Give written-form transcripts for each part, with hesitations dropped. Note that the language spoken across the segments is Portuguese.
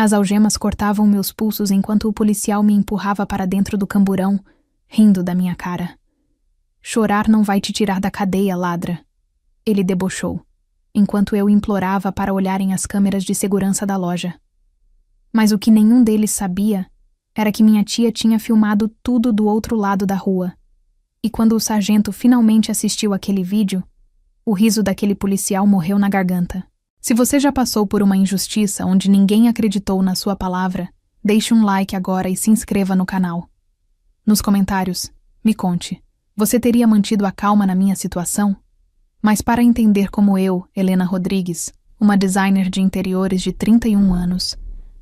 As algemas cortavam meus pulsos enquanto o policial me empurrava para dentro do camburão, rindo da minha cara. Chorar não vai te tirar da cadeia, ladra. Ele debochou, enquanto eu implorava para olharem as câmeras de segurança da loja. Mas o que nenhum deles sabia era que minha tia tinha filmado tudo do outro lado da rua. E quando o sargento finalmente assistiu aquele vídeo, o riso daquele policial morreu na garganta. Se você já passou por uma injustiça onde ninguém acreditou na sua palavra, deixe um like agora e se inscreva no canal. Nos comentários, me conte, você teria mantido a calma na minha situação? Mas para entender como eu, Helena Rodrigues, uma designer de interiores de 31 anos,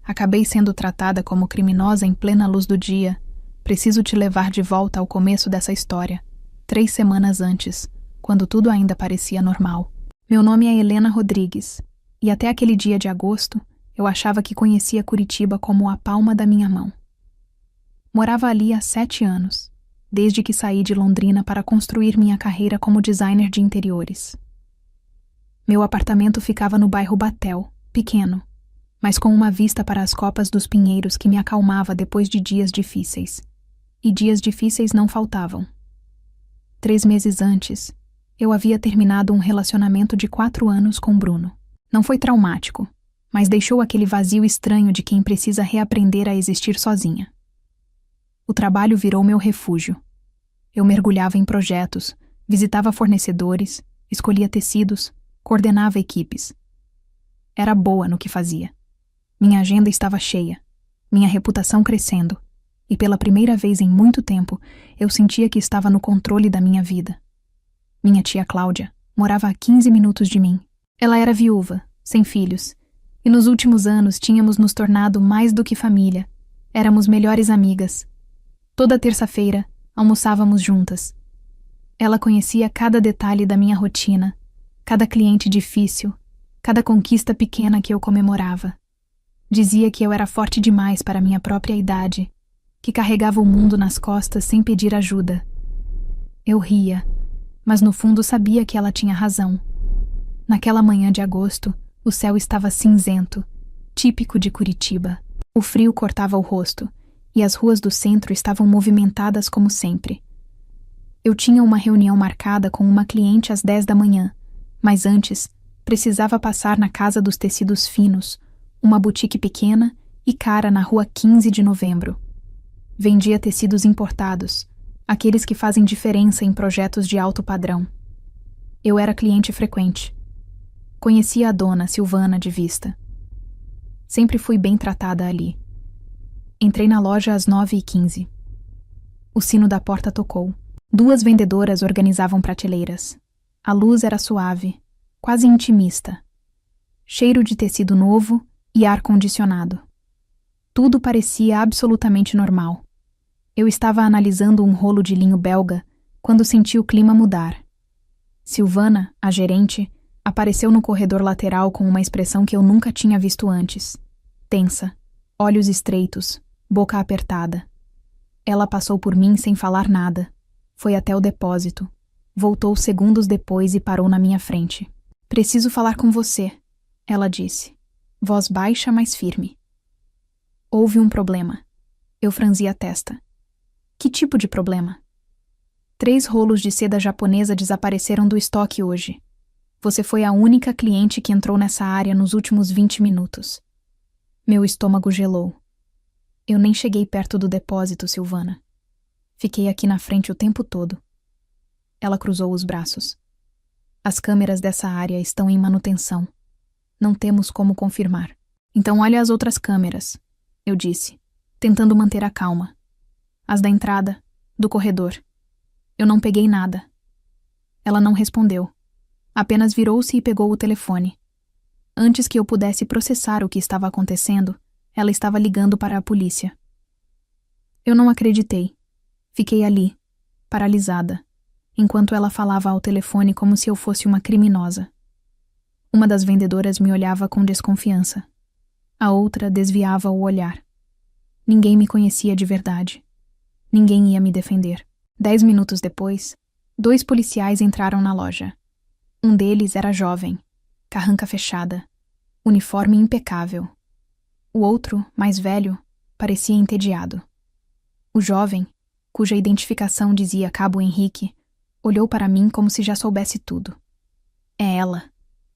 acabei sendo tratada como criminosa em plena luz do dia, preciso te levar de volta ao começo dessa história, 3 semanas antes, quando tudo ainda parecia normal. Meu nome é Helena Rodrigues, e até aquele dia de agosto, eu achava que conhecia Curitiba como a palma da minha mão. Morava ali há 7 anos, desde que saí de Londrina para construir minha carreira como designer de interiores. Meu apartamento ficava no bairro Batel, pequeno, mas com uma vista para as copas dos pinheiros que me acalmava depois de dias difíceis. E dias difíceis não faltavam. 3 meses antes, eu havia terminado um relacionamento de 4 anos com Bruno. Não foi traumático, mas deixou aquele vazio estranho de quem precisa reaprender a existir sozinha. O trabalho virou meu refúgio. Eu mergulhava em projetos, visitava fornecedores, escolhia tecidos, coordenava equipes. Era boa no que fazia. Minha agenda estava cheia, minha reputação crescendo, e pela primeira vez em muito tempo, eu sentia que estava no controle da minha vida. Minha tia Cláudia morava a 15 minutos de mim. Ela era viúva, sem filhos, e nos últimos anos tínhamos nos tornado mais do que família. Éramos melhores amigas. Toda terça-feira, almoçávamos juntas. Ela conhecia cada detalhe da minha rotina, cada cliente difícil, cada conquista pequena que eu comemorava. Dizia que eu era forte demais para minha própria idade, que carregava o mundo nas costas sem pedir ajuda. Eu ria, mas no fundo sabia que ela tinha razão. Naquela manhã de agosto, o céu estava cinzento, típico de Curitiba. O frio cortava o rosto, e as ruas do centro estavam movimentadas como sempre. Eu tinha uma reunião marcada com uma cliente às 10 da manhã, mas antes precisava passar na Casa dos Tecidos Finos, uma boutique pequena e cara na rua 15 de novembro. Vendia tecidos importados, aqueles que fazem diferença em projetos de alto padrão. Eu era cliente frequente. Conhecia a dona, Silvana, de vista. Sempre fui bem tratada ali. Entrei na loja às 9h15. O sino da porta tocou. 2 vendedoras organizavam prateleiras. A luz era suave, quase intimista. Cheiro de tecido novo e ar-condicionado. Tudo parecia absolutamente normal. Eu estava analisando um rolo de linho belga quando senti o clima mudar. Silvana, a gerente, apareceu no corredor lateral com uma expressão que eu nunca tinha visto antes. Tensa, olhos estreitos, boca apertada. Ela passou por mim sem falar nada. Foi até o depósito. Voltou segundos depois e parou na minha frente. "Preciso falar com você", ela disse. Voz baixa, mas firme. Houve um problema. Eu franzi a testa. Que tipo de problema? 3 rolos de seda japonesa desapareceram do estoque hoje. Você foi a única cliente que entrou nessa área nos últimos 20 minutos. Meu estômago gelou. Eu nem cheguei perto do depósito, Silvana. Fiquei aqui na frente o tempo todo. Ela cruzou os braços. As câmeras dessa área estão em manutenção. Não temos como confirmar. Então olhe as outras câmeras, eu disse, tentando manter a calma. As da entrada, do corredor. Eu não peguei nada. Ela não respondeu. Apenas virou-se e pegou o telefone. Antes que eu pudesse processar o que estava acontecendo, ela estava ligando para a polícia. Eu não acreditei. Fiquei ali, paralisada, enquanto ela falava ao telefone como se eu fosse uma criminosa. Uma das vendedoras me olhava com desconfiança. A outra desviava o olhar. Ninguém me conhecia de verdade. Ninguém ia me defender. 10 minutos depois, 2 policiais entraram na loja. Um deles era jovem, carranca fechada, uniforme impecável. O outro, mais velho, parecia entediado. O jovem, cuja identificação dizia Cabo Henrique, olhou para mim como se já soubesse tudo. É ela,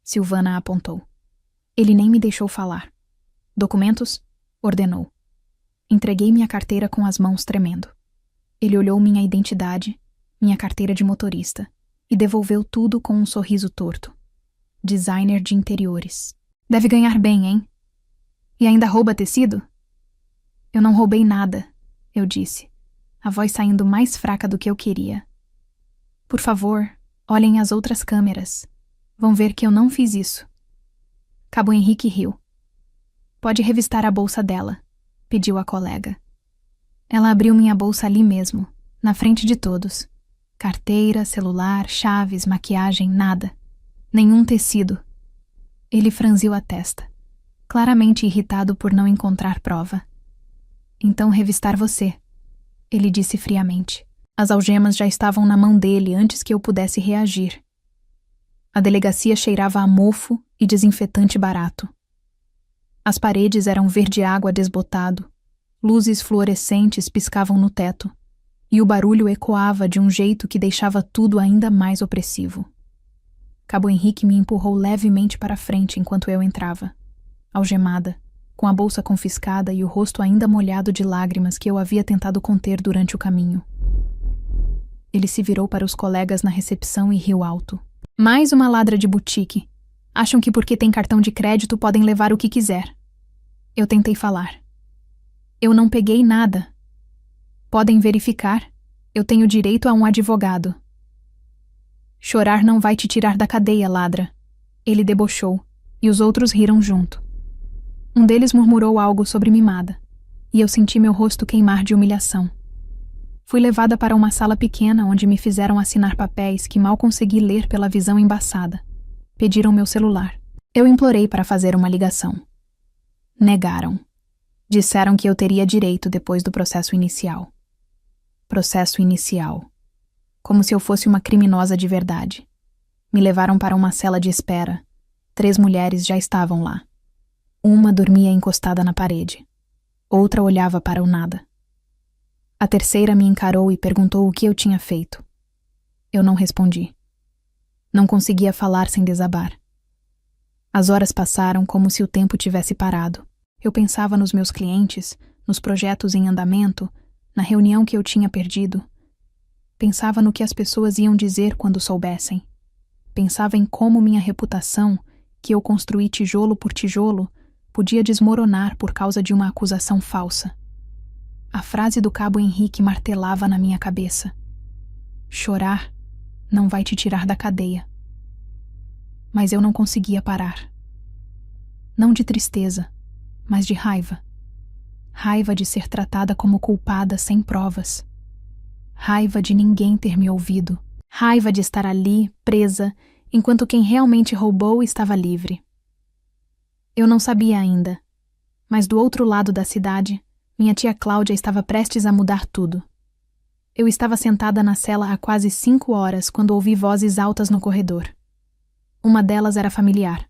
Silvana apontou. Ele nem me deixou falar. Documentos? Ordenou. Entreguei minha carteira com as mãos tremendo. Ele olhou minha identidade, minha carteira de motorista, e devolveu tudo com um sorriso torto. Designer de interiores. Deve ganhar bem, hein? E ainda rouba tecido? Eu não roubei nada, eu disse, a voz saindo mais fraca do que eu queria. Por favor, olhem as outras câmeras. Vão ver que eu não fiz isso. Cabo Henrique riu. Pode revistar a bolsa dela, pediu a colega. Ela abriu minha bolsa ali mesmo, na frente de todos. Carteira, celular, chaves, maquiagem, nada. Nenhum tecido. Ele franziu a testa, claramente irritado por não encontrar prova. Então revistar você, ele disse friamente. As algemas já estavam na mão dele antes que eu pudesse reagir. A delegacia cheirava a mofo e desinfetante barato. As paredes eram verde-água desbotado, luzes fluorescentes piscavam no teto, e o barulho ecoava de um jeito que deixava tudo ainda mais opressivo. Cabo Henrique me empurrou levemente para frente enquanto eu entrava, algemada, com a bolsa confiscada e o rosto ainda molhado de lágrimas que eu havia tentado conter durante o caminho. Ele se virou para os colegas na recepção e riu alto. Mais uma ladra de boutique. Acham que porque tem cartão de crédito podem levar o que quiser. Eu tentei falar. Eu não peguei nada. Podem verificar. Eu tenho direito a um advogado. Chorar não vai te tirar da cadeia, ladra. Ele debochou, e os outros riram junto. Um deles murmurou algo sobre mimada, e eu senti meu rosto queimar de humilhação. Fui levada para uma sala pequena onde me fizeram assinar papéis que mal consegui ler pela visão embaçada. Pediram meu celular. Eu implorei para fazer uma ligação. Negaram. Disseram que eu teria direito depois do processo inicial. Processo inicial. Como se eu fosse uma criminosa de verdade. Me levaram para uma cela de espera. 3 mulheres já estavam lá. Uma dormia encostada na parede. Outra olhava para o nada. A terceira me encarou e perguntou o que eu tinha feito. Eu não respondi. Não conseguia falar sem desabar. As horas passaram como se o tempo tivesse parado. Eu pensava nos meus clientes, nos projetos em andamento, na reunião que eu tinha perdido. Pensava no que as pessoas iam dizer quando soubessem. Pensava em como minha reputação, que eu construí tijolo por tijolo, podia desmoronar por causa de uma acusação falsa. A frase do Cabo Henrique martelava na minha cabeça. Chorar não vai te tirar da cadeia. Mas eu não conseguia parar. Não de tristeza, mas de raiva. Raiva de ser tratada como culpada sem provas. Raiva de ninguém ter me ouvido. Raiva de estar ali, presa, enquanto quem realmente roubou estava livre. Eu não sabia ainda, mas do outro lado da cidade, minha tia Cláudia estava prestes a mudar tudo. Eu estava sentada na cela há quase 5 horas quando ouvi vozes altas no corredor. Uma delas era familiar.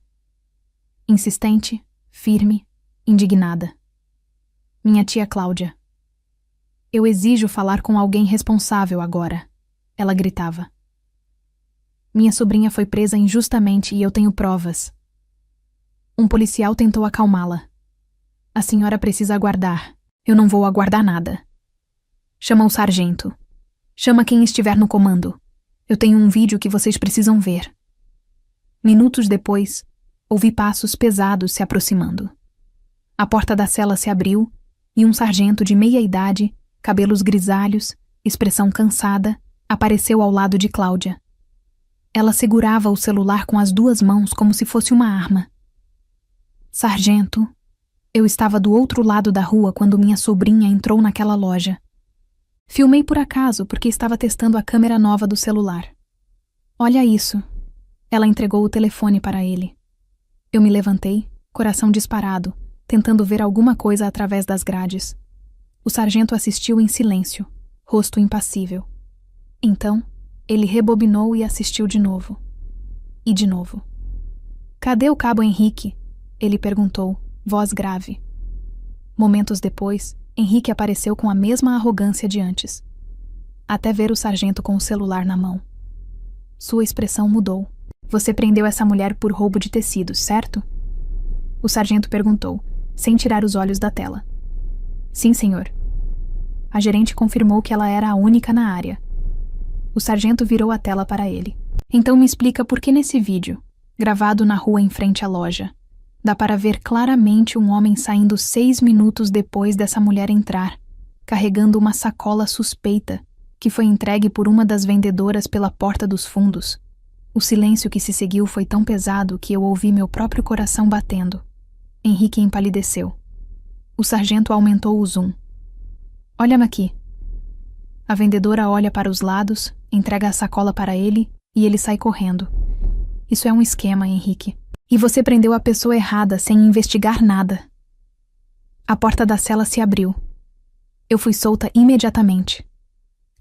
Insistente, firme, indignada. Minha tia Cláudia. Eu exijo falar com alguém responsável agora, ela gritava. Minha sobrinha foi presa injustamente e eu tenho provas. Um policial tentou acalmá-la. A senhora precisa aguardar. Eu não vou aguardar nada. Chama o sargento. Chama quem estiver no comando. Eu tenho um vídeo que vocês precisam ver. Minutos depois, ouvi passos pesados se aproximando. A porta da cela se abriu e um sargento de meia-idade, cabelos grisalhos, expressão cansada, apareceu ao lado de Cláudia. Ela segurava o celular com as 2 mãos como se fosse uma arma. Sargento, eu estava do outro lado da rua quando minha sobrinha entrou naquela loja. Filmei por acaso porque estava testando a câmera nova do celular. Olha isso. Ela entregou o telefone para ele. Eu me levantei, coração disparado, tentando ver alguma coisa através das grades. O sargento assistiu em silêncio, rosto impassível. Então, ele rebobinou e assistiu de novo. E de novo. Cadê o Cabo Henrique? Ele perguntou, voz grave. Momentos depois, Henrique apareceu com a mesma arrogância de antes, até ver o sargento com o celular na mão. Sua expressão mudou. Você prendeu essa mulher por roubo de tecidos, certo? O sargento perguntou, sem tirar os olhos da tela. Sim, senhor. A gerente confirmou que ela era a única na área. O sargento virou a tela para ele. Então me explica por que nesse vídeo, gravado na rua em frente à loja, dá para ver claramente um homem saindo 6 minutos depois dessa mulher entrar, carregando uma sacola suspeita, que foi entregue por uma das vendedoras pela porta dos fundos. O silêncio que se seguiu foi tão pesado que eu ouvi meu próprio coração batendo. Henrique empalideceu. O sargento aumentou o zoom. Olha-me aqui. A vendedora olha para os lados, entrega a sacola para ele e ele sai correndo. Isso é um esquema, Henrique. E você prendeu a pessoa errada sem investigar nada. A porta da cela se abriu. Eu fui solta imediatamente.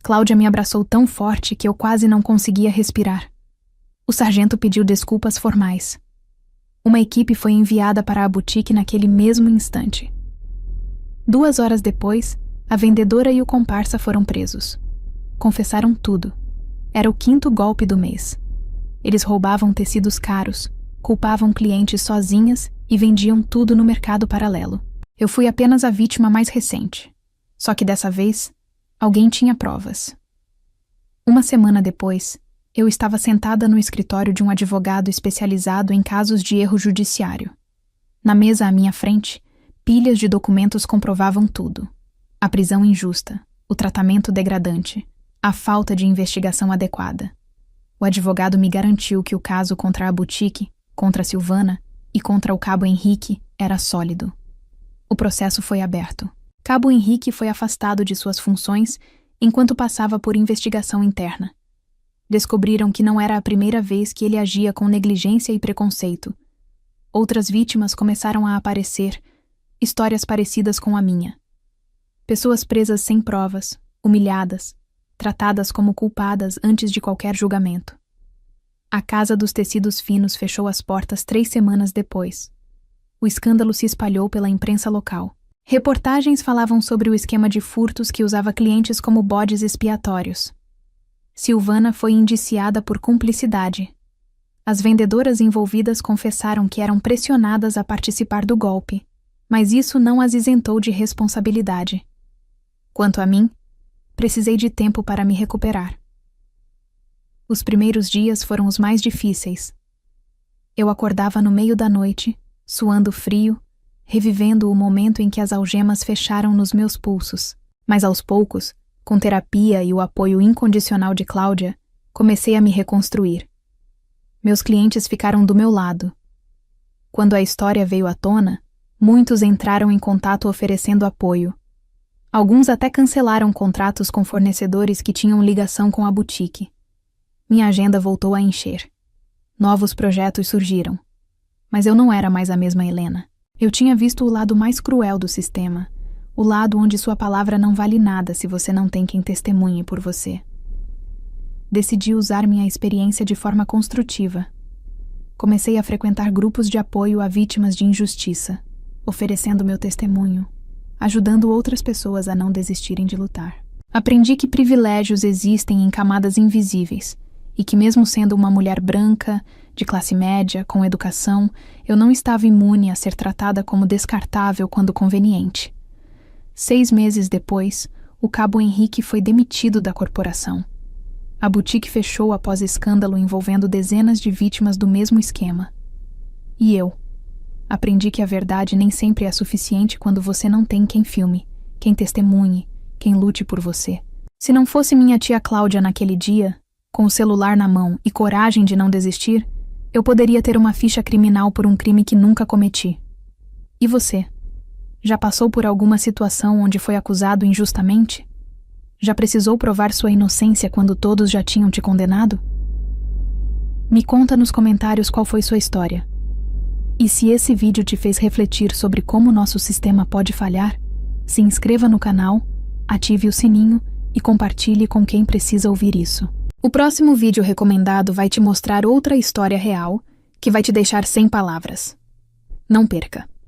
Cláudia me abraçou tão forte que eu quase não conseguia respirar. O sargento pediu desculpas formais. Uma equipe foi enviada para a boutique naquele mesmo instante. 2 horas depois, a vendedora e o comparsa foram presos. Confessaram tudo. Era o 5º golpe do mês. Eles roubavam tecidos caros, culpavam clientes sozinhas e vendiam tudo no mercado paralelo. Eu fui apenas a vítima mais recente. Só que dessa vez, alguém tinha provas. 1 semana depois, eu estava sentada no escritório de um advogado especializado em casos de erro judiciário. Na mesa à minha frente, pilhas de documentos comprovavam tudo. A prisão injusta, o tratamento degradante, a falta de investigação adequada. O advogado me garantiu que o caso contra a boutique, contra a Silvana e contra o cabo Henrique era sólido. O processo foi aberto. Cabo Henrique foi afastado de suas funções enquanto passava por investigação interna. Descobriram que não era a primeira vez que ele agia com negligência e preconceito. Outras vítimas começaram a aparecer, histórias parecidas com a minha. Pessoas presas sem provas, humilhadas, tratadas como culpadas antes de qualquer julgamento. A Casa dos Tecidos Finos fechou as portas 3 semanas depois. O escândalo se espalhou pela imprensa local. Reportagens falavam sobre o esquema de furtos que usava clientes como bodes expiatórios. Silvana foi indiciada por cumplicidade. As vendedoras envolvidas confessaram que eram pressionadas a participar do golpe, mas isso não as isentou de responsabilidade. Quanto a mim, precisei de tempo para me recuperar. Os primeiros dias foram os mais difíceis. Eu acordava no meio da noite, suando frio, revivendo o momento em que as algemas fecharam nos meus pulsos, mas aos poucos, com terapia e o apoio incondicional de Cláudia, comecei a me reconstruir. Meus clientes ficaram do meu lado. Quando a história veio à tona, muitos entraram em contato oferecendo apoio. Alguns até cancelaram contratos com fornecedores que tinham ligação com a boutique. Minha agenda voltou a encher. Novos projetos surgiram. Mas eu não era mais a mesma Helena. Eu tinha visto o lado mais cruel do sistema, o lado onde sua palavra não vale nada se você não tem quem testemunhe por você. Decidi usar minha experiência de forma construtiva. Comecei a frequentar grupos de apoio a vítimas de injustiça, oferecendo meu testemunho, ajudando outras pessoas a não desistirem de lutar. Aprendi que privilégios existem em camadas invisíveis e que, mesmo sendo uma mulher branca, de classe média, com educação, eu não estava imune a ser tratada como descartável quando conveniente. 6 meses depois, o cabo Henrique foi demitido da corporação. A boutique fechou após escândalo envolvendo dezenas de vítimas do mesmo esquema. E eu aprendi que a verdade nem sempre é suficiente quando você não tem quem filme, quem testemunhe, quem lute por você. Se não fosse minha tia Cláudia naquele dia, com o celular na mão e coragem de não desistir, eu poderia ter uma ficha criminal por um crime que nunca cometi. E você? Já passou por alguma situação onde foi acusado injustamente? Já precisou provar sua inocência quando todos já tinham te condenado? Me conta nos comentários qual foi sua história. E se esse vídeo te fez refletir sobre como nosso sistema pode falhar, se inscreva no canal, ative o sininho e compartilhe com quem precisa ouvir isso. O próximo vídeo recomendado vai te mostrar outra história real que vai te deixar sem palavras. Não perca!